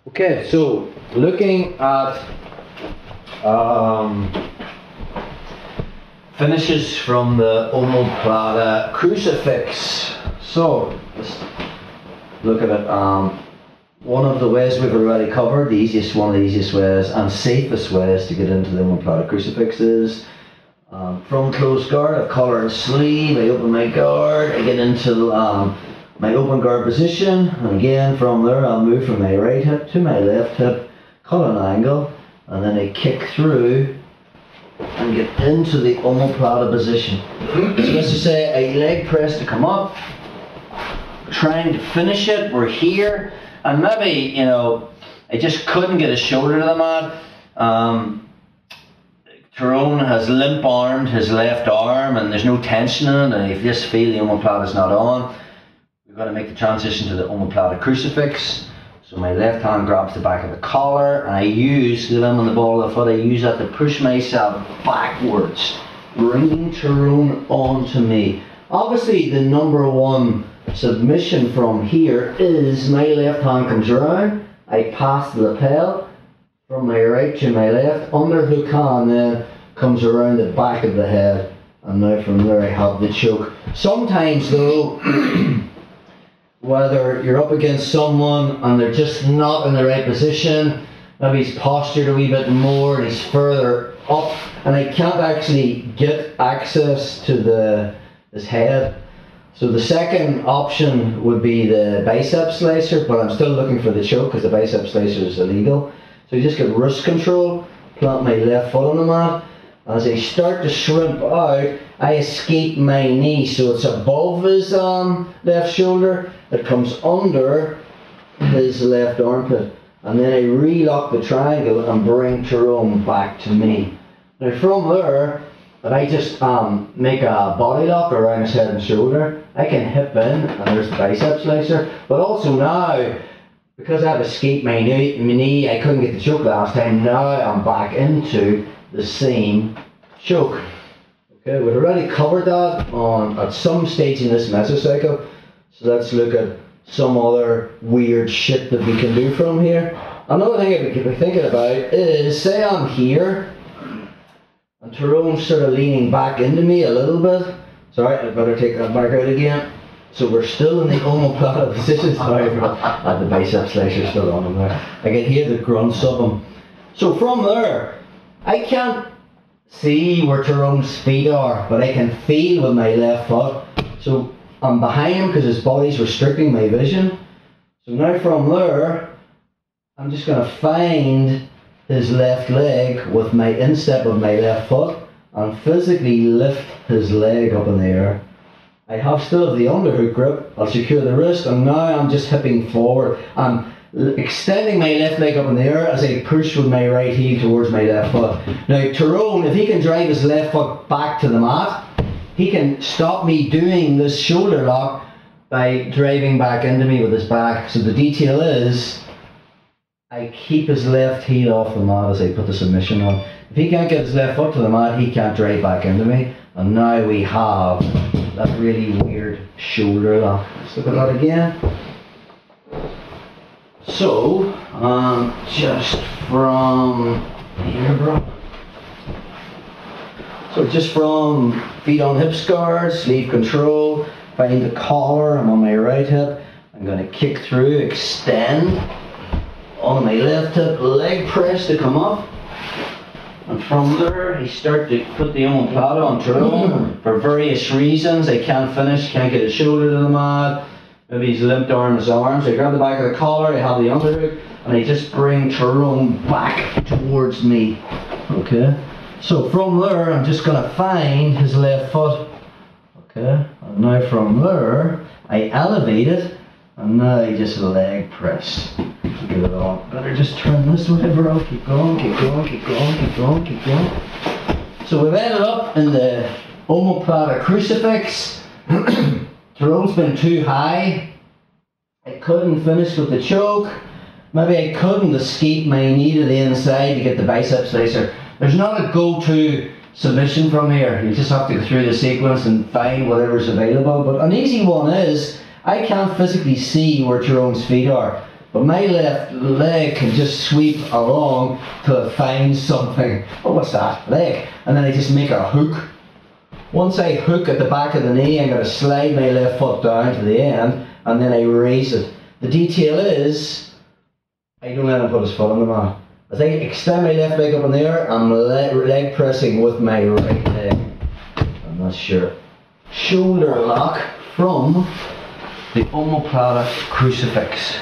Okay, so looking at finishes from the Omoplata Crucifix. So let's look at it. One of the ways we've already covered, one of the easiest ways and safest ways to get into the Omoplata Crucifix is from closed guard. I collar and sleeve, I open my guard, I get into my open guard position, and again from there I'll move from my right hip to my left hip, cut an angle, and then I kick through and get into the omoplata position. So let's just say a leg press to come up, trying to finish it. We're here, and maybe, you know, I just couldn't get his shoulder to the mat. Tyrone has limp armed his left arm and there's no tension in it, and if you just feel the omoplata is not on, we've got to make the transition to the Omoplata Crucifix. So my left hand grabs the back of the collar, and I use the limb on the ball of the foot, I use that to push myself backwards, bringing Tyrone onto me. Obviously the number one submission from here is my left hand comes around, I pass the lapel from my right to my left, underhook hand then comes around the back of the head, and now from there I have the choke. Sometimes though, whether you're up against someone and they're just not in the right position, maybe he's postured a wee bit more and he's further up, and I can't actually get access to his head. So the second option would be the bicep slicer, but I'm still looking for the choke because the bicep slicer is illegal. So you just get wrist control, plant my left foot on the mat. As I start to shrimp out, I escape my knee, so it's above his left shoulder, it comes under his left armpit, and then I relock the triangle and bring Tyrone back to me. Now from there, if I just make a body lock around his head and shoulder, I can hip in, and there's the bicep slicer, but also now, because I've escaped my knee, I couldn't get the choke last time, now I'm back into the same choke. Okay, we've already covered that at some stage in this mesocycle, so let's look at some other weird shit that we can do from here. Another thing I could be thinking about is, say I'm here, and Tyrone's sort of leaning back into me a little bit. Sorry, I better take that back out again. So we're still in the omoplata position. Sorry, the bicep slicer still on him there. I can hear the grunts of him. So from there, I can't see where Tyrone's feet are, but I can feel with my left foot. So I'm behind him because his body's restricting my vision. So now from there, I'm just going to find his left leg with my instep of my left foot and physically lift his leg up in the air. I still have the underhook grip, I'll secure the wrist, and now I'm just hipping forward. I'm extending my left leg up in the air as I push with my right heel towards my left foot. Now Tyrone, if he can drive his left foot back to the mat, he can stop me doing this shoulder lock by driving back into me with his back. So the detail is, I keep his left heel off the mat as I put the submission on. If he can't get his left foot to the mat, he can't drive back into me. And now we have that really weird shoulder lock. Let's look at that again. So, just from here, bro. So just from feet on hip guard, sleeve control, find the collar, I'm on my right hip. I'm going to kick through, extend on my left hip, leg press to come up. And from there, I start to put the omoplata on Tyrone for various reasons. I can't finish, can't get his shoulder to the mat. Maybe he's limped arm his arms. I grab the back of the collar, I have the underhook, and I just bring Tyrone back towards me. Okay? So from there, I'm just going to find his left foot. Okay? And now from there, I elevate it, and now I just leg press. Get it on. Better just turn this way, bro. Keep going, keep going, keep going, keep going, keep going. So we've ended up in the Omoplata Crucifix. Tyrone's been too high. I couldn't finish with the choke. Maybe I couldn't escape my knee to the inside to get the bicep slicer. There's not a go-to submission from here. You just have to go through the sequence and find whatever's available. But an easy one is, I can't physically see where Tyrone's feet are. But my left leg can just sweep along till it finds something. Oh, what's that? Leg. And then I just make a hook. Once I hook at the back of the knee, I'm going to slide my left foot down to the end, and then I raise it. The detail is, I don't let him put his foot on the mat. As I extend my left leg up in the air, I'm leg pressing with my right leg. And that's your shoulder lock from the Omoplata Crucifix.